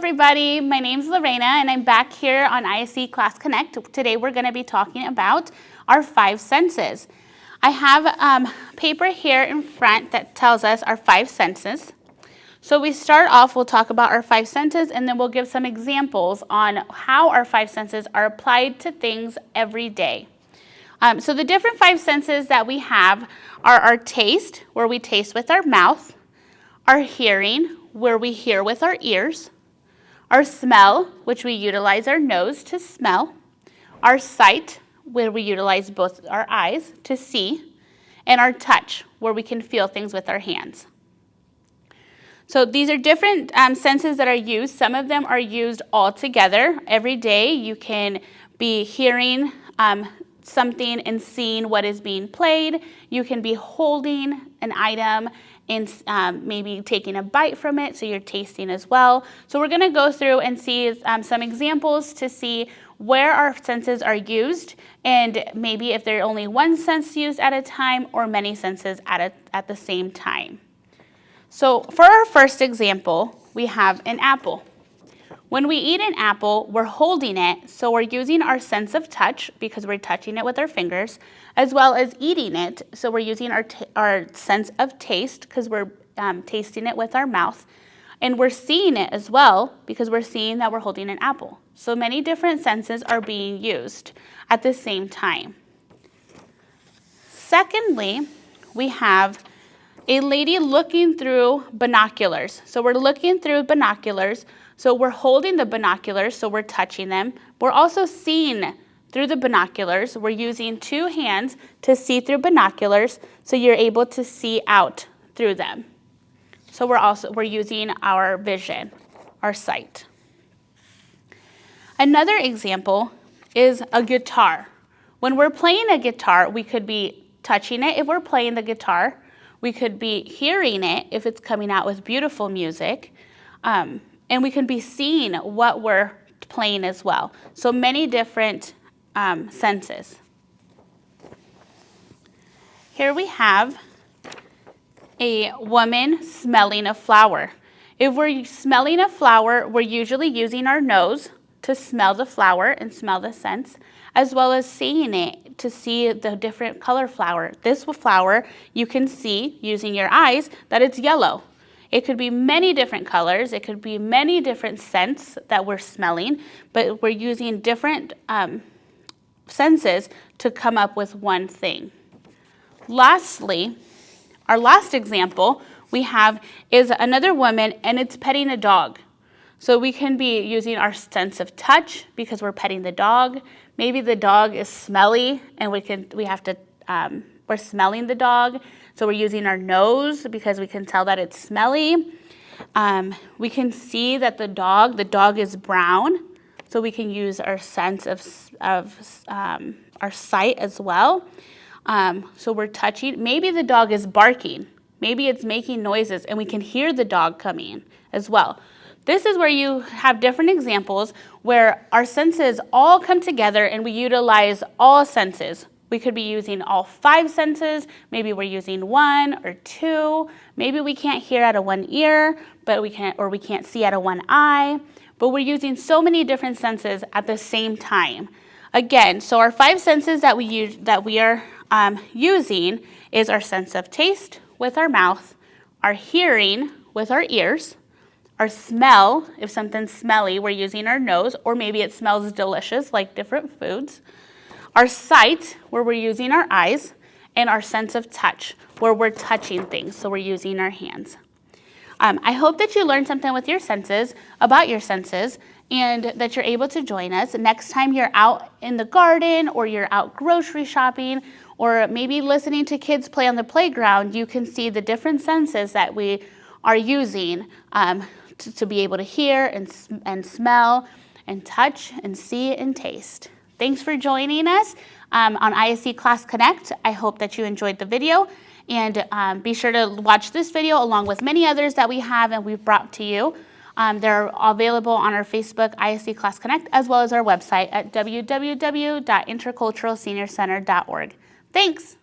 everybody. My name is Lorena and I'm back here on ISC Class Connect. Today we're going to be talking about our 5 senses. I have paper here in front that tells us our 5 senses. So we start off, we'll talk about our 5 senses and then we'll give some examples on how our 5 senses are applied to things every day. So the different 5 senses that we have are our taste, where we taste with our mouth, our hearing, where we hear with our ears, our smell, which we utilize our nose to smell, our sight, where we utilize both our eyes to see, and our touch, where we can feel things with our hands. So these are different senses that are used. Some of them are used all together. Every day you can be hearing something and seeing what is being played. You can be holding an item and maybe taking a bite from it, so you're tasting as well. So we're going to go through and see some examples to see where our senses are used and maybe if there's only one sense used at a time or many senses at the same time. So for our first example, we have an apple. When we eat an apple, we're holding it, so we're using our sense of touch because we're touching it with our fingers, as well as eating it, so we're using our sense of taste because we're tasting it with our mouth, and we're seeing it as well because we're seeing that we're holding an apple. So many different senses are being used at the same time. Secondly, we have a lady looking through binoculars. So we're looking through binoculars. So we're holding the binoculars, so we're touching them. We're also seeing through the binoculars. We're using 2 hands to see through binoculars, so you're able to see out through them. So we're using our vision, our sight. Another example is a guitar. When we're playing a guitar, we could be touching it if we're playing the guitar. We could be hearing it if it's coming out with beautiful music. And we can be seeing what we're playing as well. So many different senses. Here we have a woman smelling a flower. If we're smelling a flower, we're usually using our nose to smell the flower and smell the scents, as well as seeing it to see the different color flower. This flower, you can see using your eyes that it's yellow. It could be many different colors. It could be many different scents that we're smelling, but we're using different senses to come up with one thing. Lastly, our last example we have is another woman, and it's petting a dog. So we can be using our sense of touch because we're petting the dog. Maybe the dog is smelly, and we're smelling the dog. So we're using our nose because we can tell that it's smelly. We can see that the dog is brown. So we can use our sense of our sight as well. So we're touching. Maybe the dog is barking. Maybe it's making noises and we can hear the dog coming as well. This is where you have different examples where our senses all come together and we utilize all senses. We could be using all 5 senses. Maybe we're using 1 or 2. Maybe we can't hear out of one ear, but we can't see out of one eye. But we're using so many different senses at the same time. Again, so our 5 senses that we are using is our sense of taste with our mouth, our hearing with our ears, our smell. If something's smelly, we're using our nose, or maybe it smells delicious like different foods. Our sight, where we're using our eyes, and our sense of touch, where we're touching things, so we're using our hands. I hope that you learned something with your senses, about your senses, and that you're able to join us next time you're out in the garden, or you're out grocery shopping, or maybe listening to kids play on the playground. You can see the different senses that we are using to be able to hear and smell and touch and see and taste. Thanks for joining us on ISC Class Connect. I hope that you enjoyed the video, and be sure to watch this video along with many others that we have and we've brought to you. They're available on our Facebook, ISC Class Connect, as well as our website at www.interculturalseniorcenter.org. Thanks.